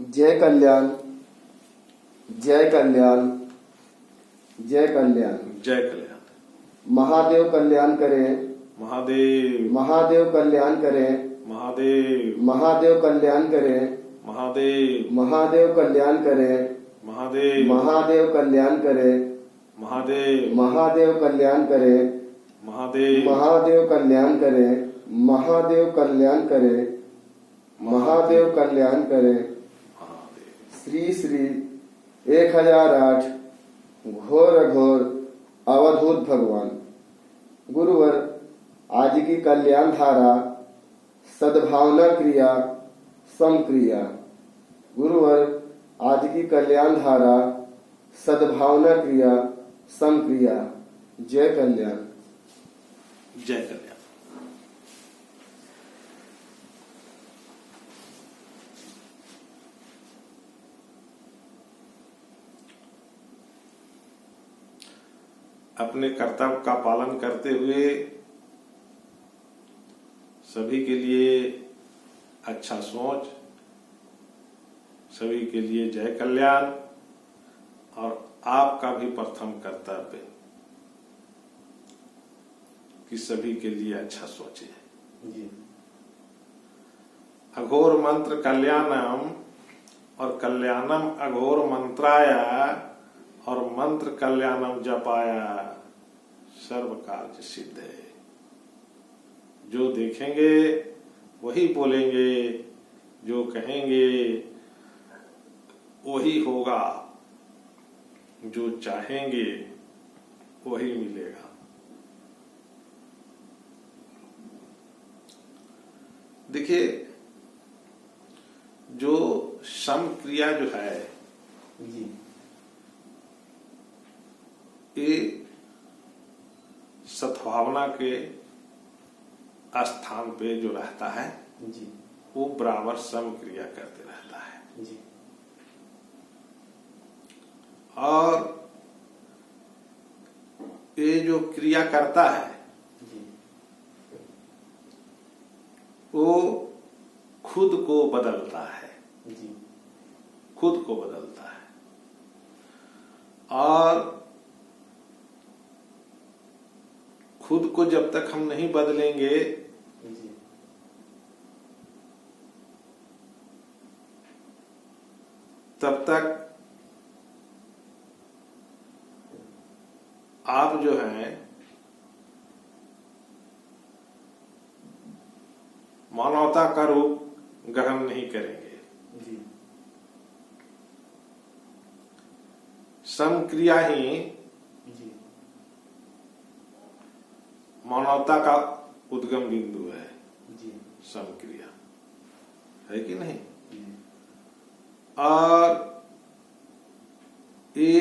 जय कल्याण, जय कल्याण, जय कल्याण। जय कल्याण। महादेव कल्याण करे, महादेव। महादेव कल्याण करे, महादेव। महादेव कल्याण करे, महादेव। महादेव कल्याण करे, महादेव। महादेव कल्याण करे, महादेव। महादेव कल्याण करे, महादेव। महादेव कल्याण करे, महादेव कल्याण करे, महादेव कल्याण करे। श्री श्री 1008 घोर घोर अवधूत भगवान। गुरुवर आज की कल्याण धारा सद्भावना क्रिया समक्रिया। गुरुवर आज की कल्याण धारा सद्भावना क्रिया समक्रिया। जय कल्याण। जय कल्याण। अपने कर्तव्य का पालन करते हुए सभी के लिए अच्छा सोच, सभी के लिए जय कल्याण। और आपका भी प्रथम कर्तव्य कि सभी के लिए अच्छा सोचे। अघोर मंत्र कल्याणम और कल्याणम अघोर मंत्राया और मंत्र कल्याणम जपाया सर्व कार्य सिद्ध है। जो देखेंगे वही बोलेंगे, जो कहेंगे वही होगा, जो चाहेंगे वही मिलेगा। देखिए, जो सम क्रिया जो है ये सद्भावना के स्थान पे जो रहता है वो बराबर सम क्रिया करते रहता है। और ये जो क्रिया करता है वो खुद को बदलता है, खुद को बदलता है। और खुद को जब तक हम नहीं बदलेंगे तब तक आप जो हैं मानवता का रूप ग्रहण नहीं करेंगे। समक्रिया ही मानवता का उद्गम बिंदु है। समक्रिया है कि नहीं? और ये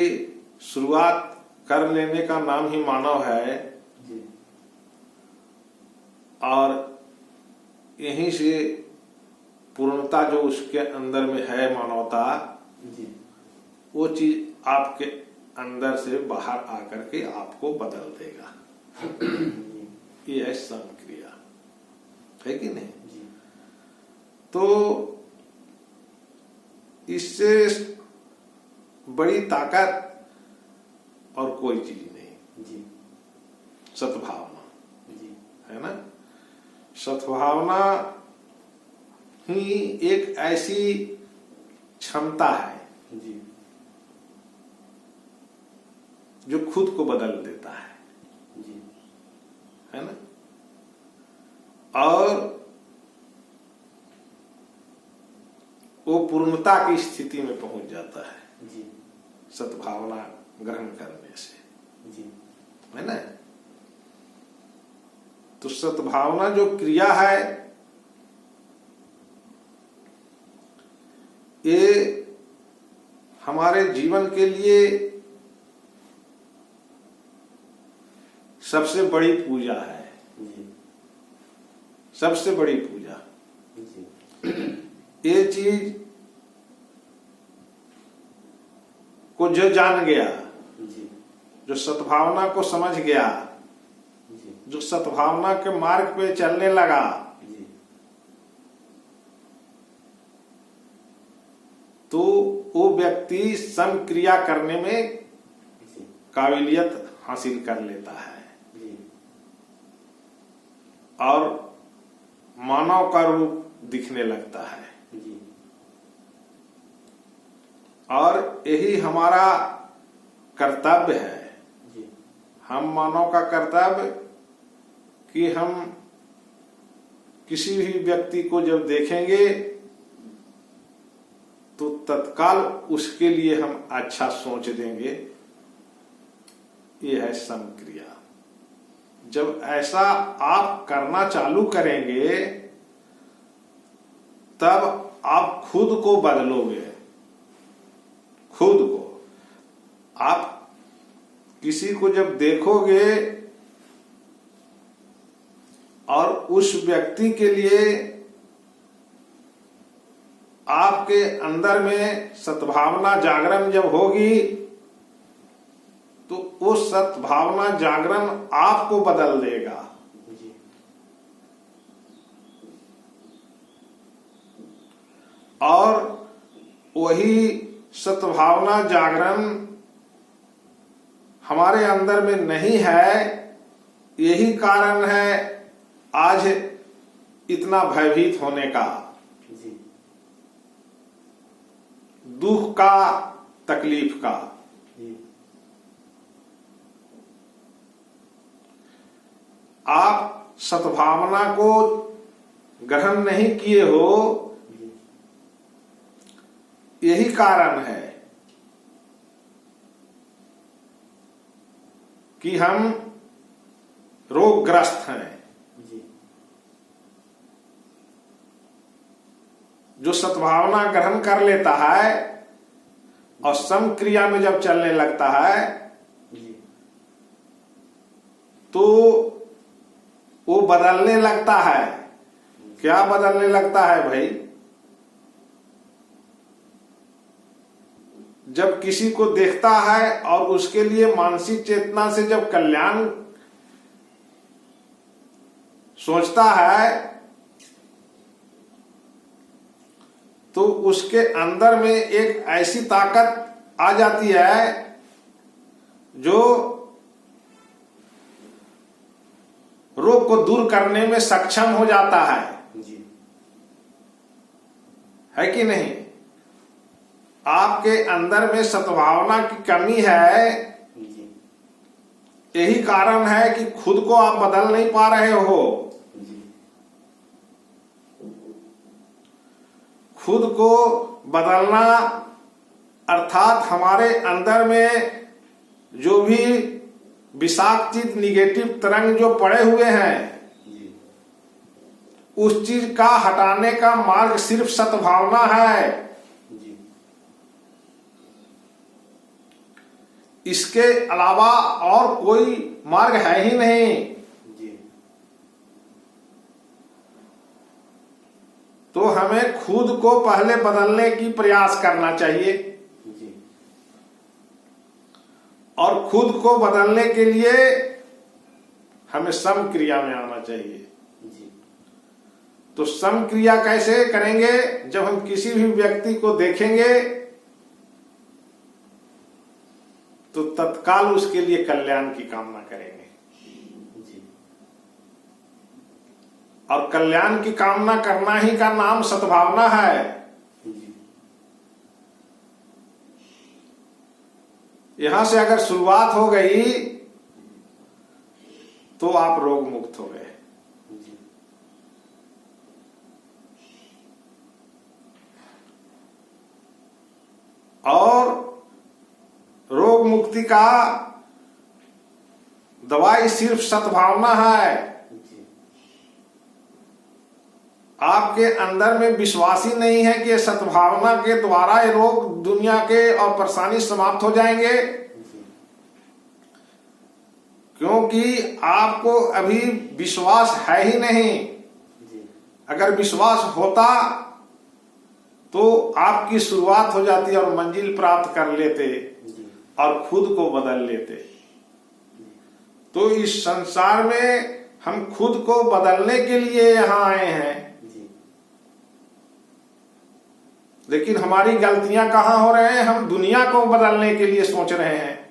शुरुआत कर लेने का नाम ही मानव है। और यहीं से पूर्णता जो उसके अंदर में है, मानवता, वो चीज आपके अंदर से बाहर आकर के आपको बदल देगा। ये है समक्रिया, है कि नहीं? तो इससे बड़ी ताकत और कोई चीज नहीं। सद्भावना है ना। सद्भावना ही एक ऐसी क्षमता है जो खुद को बदल देता है ना। और वो पूर्णता की स्थिति में पहुंच जाता है सद्भावना ग्रहण करने से, है ना। तो सद्भावना जो क्रिया है ये हमारे जीवन के लिए सबसे बड़ी पूजा है। सबसे बड़ी पूजा ये चीज को जो जान गया, जो सद्भावना को समझ गया, जो सद्भावना के मार्ग पे चलने लगा, तो वो व्यक्ति सम क्रिया करने में काबिलियत हासिल कर लेता है और मानव का रूप दिखने लगता है। और यही हमारा कर्तव्य है, हम मानव का कर्तव्य कि हम किसी भी व्यक्ति को जब देखेंगे तो तत्काल उसके लिए हम अच्छा सोच देंगे। ये है समक्रिया। जब ऐसा आप करना चालू करेंगे तब आप खुद को बदलोगे। खुद को आप किसी को जब देखोगे और उस व्यक्ति के लिए आपके अंदर में सद्भावना जागरण जब होगी तो वो सद्भावना जागरण आपको बदल देगा। और वही सद्भावना जागरण हमारे अंदर में नहीं है, यही कारण है आज इतना भयभीत होने का, दुख का, तकलीफ का। आप सद्भावना को ग्रहण नहीं किए हो, यही कारण है कि हम रोगग्रस्त हैं। जो सद्भावना ग्रहण कर लेता है और समक्रिया में जब चलने लगता है तो वो बदलने लगता है। क्या बदलने लगता है भाई? जब किसी को देखता है और उसके लिए मानसिक चेतना से जब कल्याण सोचता है तो उसके अंदर में एक ऐसी ताकत आ जाती है जो रोग को दूर करने में सक्षम हो जाता है कि नहीं? आपके अंदर में सद्भावना की कमी है, यही कारण है कि खुद को आप बदल नहीं पा रहे हो। खुद को बदलना अर्थात हमारे अंदर में जो भी विषाक्त चीज, निगेटिव तरंग जो पड़े हुए हैं, उस चीज का हटाने का मार्ग सिर्फ सद्भावना है। इसके अलावा और कोई मार्ग है ही नहीं। तो हमें खुद को पहले बदलने की प्रयास करना चाहिए और खुद को बदलने के लिए हमें समक्रिया में आना चाहिए। तो समक्रिया कैसे करेंगे? जब हम किसी भी व्यक्ति को देखेंगे तो तत्काल उसके लिए कल्याण की कामना करेंगे और कल्याण की कामना करना ही का नाम सद्भावना है। यहां से अगर शुरुआत हो गई तो आप रोग मुक्त हो गए। और रोग मुक्ति का दवाई सिर्फ सद्भावना है। आपके अंदर में विश्वास ही नहीं है कि ये सद्भावना के द्वारा ये रोग दुनिया के और परेशानी समाप्त हो जाएंगे, क्योंकि आपको अभी विश्वास है ही नहीं। अगर विश्वास होता तो आपकी शुरुआत हो जाती और मंजिल प्राप्त कर लेते और खुद को बदल लेते। तो इस संसार में हम खुद को बदलने के लिए यहां आए हैं, लेकिन हमारी गलतियां कहां हो रहे हैं, हम दुनिया को बदलने के लिए सोच रहे हैं।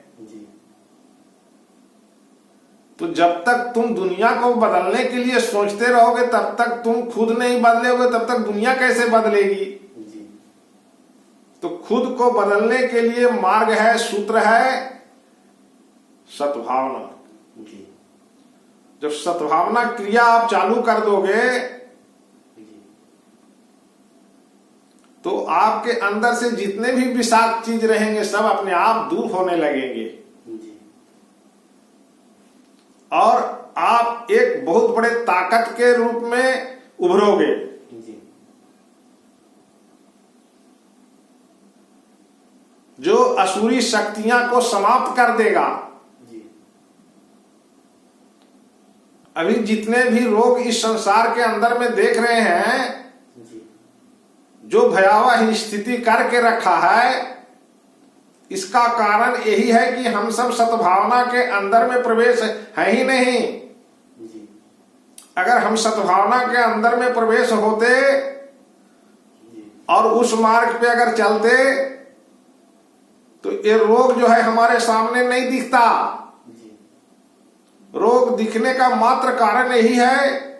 तो जब तक तुम दुनिया को बदलने के लिए सोचते रहोगे तब तक तुम खुद नहीं बदलोगे, तब तक दुनिया कैसे बदलेगी। तो खुद को बदलने के लिए मार्ग है, सूत्र है सद्भावना। जब सद्भावना क्रिया आप चालू कर दोगे तो आपके अंदर से जितने भी विषाक्त चीज रहेंगे सब अपने आप दूर होने लगेंगे और आप एक बहुत बड़े ताकत के रूप में उभरोगे। जो असुरी शक्तियां को समाप्त कर देगा। अभी जितने भी रोग इस संसार के अंदर में देख रहे हैं, जो भयावह स्थिति करके रखा है, इसका कारण यही है कि हम सब सद्भावना के अंदर में प्रवेश है ही नहीं। अगर हम सद्भावना के अंदर में प्रवेश होते और उस मार्ग पे अगर चलते तो ये रोग जो है हमारे सामने नहीं दिखता। रोग दिखने का मात्र कारण यही है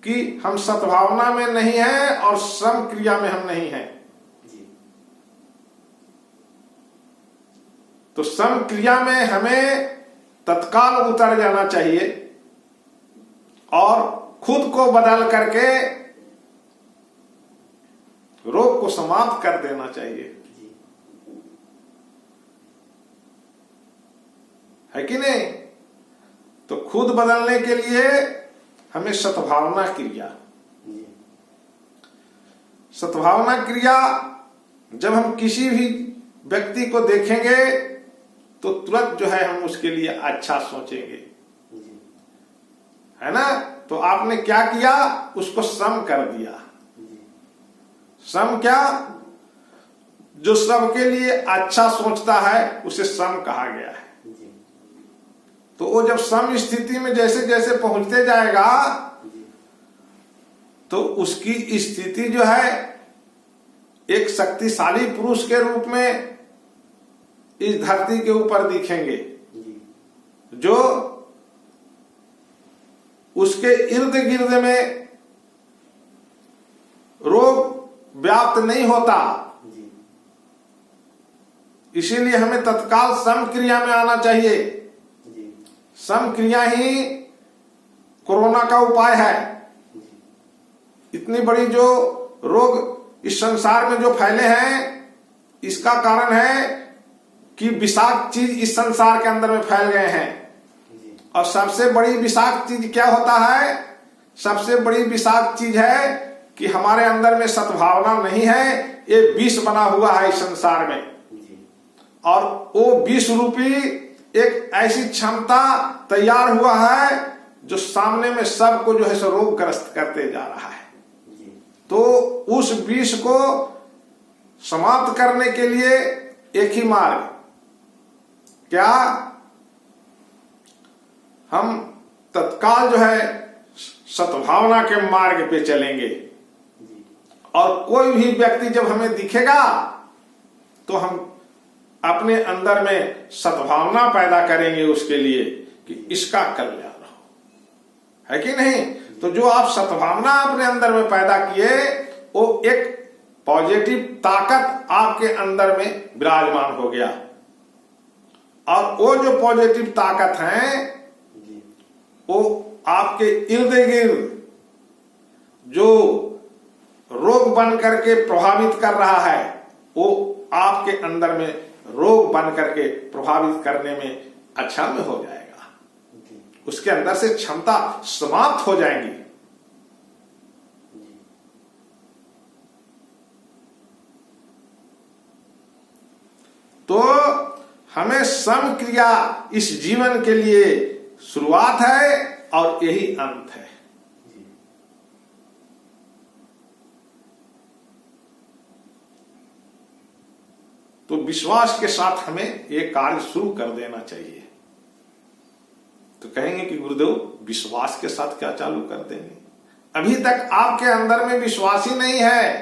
कि हम सद्भावना में नहीं हैं और सम क्रिया में हम नहीं हैं। तो सम क्रिया में हमें तत्काल उतर जाना चाहिए और खुद को बदल करके रोग को समाप्त कर देना चाहिए, है कि नहीं। तो खुद बदलने के लिए हमें सद्भावना क्रिया, सद्भावना क्रिया जब हम किसी भी व्यक्ति को देखेंगे तो तुरंत जो है हम उसके लिए अच्छा सोचेंगे, है ना। तो आपने क्या किया, उसको सम कर दिया। सम क्या, जो सबके लिए अच्छा सोचता है उसे सम कहा गया है। तो वो जब सम स्थिति में जैसे जैसे पहुंचते जाएगा तो उसकी स्थिति जो है एक शक्तिशाली पुरुष के रूप में इस धरती के ऊपर दिखेंगे, जो उसके इर्द गिर्द में रोग व्याप्त नहीं होता। इसीलिए हमें तत्काल सम क्रिया में आना चाहिए। सम क्रिया ही कोरोना का उपाय है। इतनी बड़ी जो रोग इस संसार में जो फैले हैं, इसका कारण है कि विषाक्त चीज इस संसार के अंदर में फैल गए हैं। और सबसे बड़ी विषाक्त चीज क्या होता है, सबसे बड़ी विषाक्त चीज है कि हमारे अंदर में सद्भावना नहीं है। ये विष बना हुआ है इस संसार में, और वो विष रूपी एक ऐसी क्षमता तैयार हुआ है जो सामने में सबको जो है सो रोगग्रस्त करते जा रहा है। तो उस विष को समाप्त करने के लिए एक ही मार्ग, क्या हम तत्काल जो है सद्भावना के मार्ग पे चलेंगे। और कोई भी व्यक्ति जब हमें दिखेगा तो हम अपने अंदर में सद्भावना पैदा करेंगे उसके लिए कि इसका कल्याण हो, है कि नहीं। तो जो आप सद्भावना अपने अंदर में पैदा किए, वो एक पॉजिटिव ताकत आपके अंदर में विराजमान हो गया। और वो जो पॉजिटिव ताकत है वो आपके इर्द गिर्द जो रोग बन करके प्रभावित कर रहा है, वो आपके अंदर में रोग बन करके प्रभावित करने में अच्छा में हो जाएगा। उसके अंदर से क्षमता समाप्त हो जाएंगी। तो हमें सम क्रिया इस जीवन के लिए शुरुआत है और यही अंत है। तो विश्वास के साथ हमें ये कार्य शुरू कर देना चाहिए। तो कहेंगे कि गुरुदेव विश्वास के साथ क्या चालू कर देंगे, अभी तक आपके अंदर में विश्वास ही नहीं है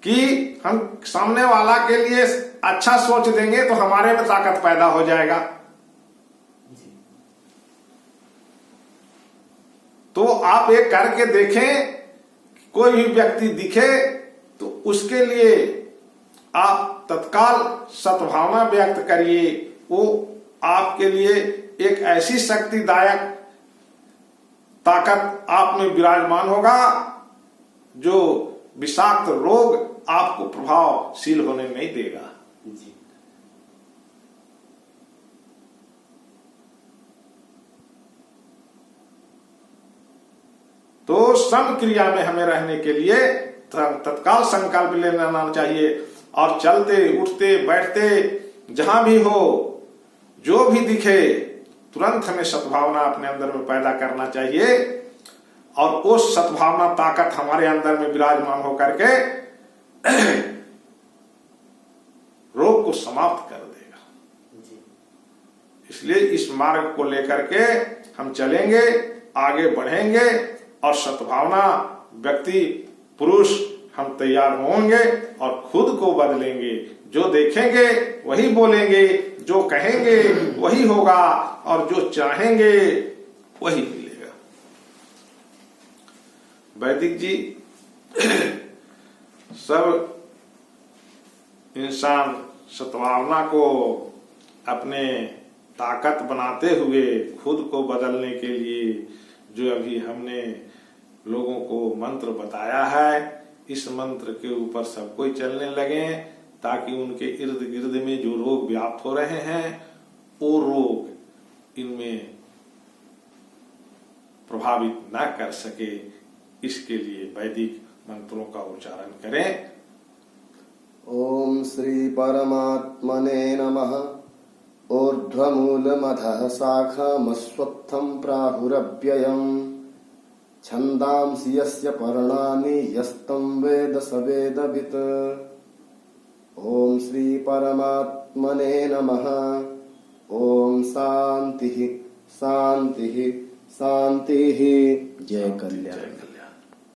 कि हम सामने वाला के लिए अच्छा सोच देंगे तो हमारे में ताकत पैदा हो जाएगा। तो आप एक करके देखें, कोई भी व्यक्ति दिखे तो उसके लिए आप तत्काल सद्भावना व्यक्त करिए। वो आपके लिए एक ऐसी शक्तिदायक ताकत आप में विराजमान होगा जो विषाक्त रोग आपको प्रभावशील होने नहीं देगा। जी। तो सम क्रिया में हमें रहने के लिए तत्काल संकल्प लेना चाहिए और चलते उठते बैठते जहां भी हो, जो भी दिखे, तुरंत हमें सद्भावना अपने अंदर में पैदा करना चाहिए और उस सद्भावना ताकत हमारे अंदर में विराजमान होकर के रोग को समाप्त कर देगा। इसलिए इस मार्ग को लेकर के हम चलेंगे, आगे बढ़ेंगे और सद्भावना व्यक्ति पुरुष हम तैयार होंगे और खुद को बदलेंगे। जो देखेंगे वही बोलेंगे, जो कहेंगे वही होगा और जो चाहेंगे वही मिलेगा। वैदिक जी सब इंसान सद्भावना को अपने ताकत बनाते हुए खुद को बदलने के लिए जो अभी हमने लोगों को मंत्र बताया है, इस मंत्र के ऊपर सब कोई चलने लगे ताकि उनके इर्द गिर्द में जो रोग व्याप्त हो रहे हैं वो रोग इनमें प्रभावित न कर सके। इसके लिए वैदिक मंत्रों का उच्चारण करें। ओम श्री परमात्मने नमः। ऊर्ध्वमूलमधः शाखामश्वत्थं प्राहुरव्ययम् छन्दांसि यस्य पर्णानि यस्तं वेद स वेदवित्। ओम श्री परमात्मने नमः। ओम शांति शांति शांति। जय कल्याण।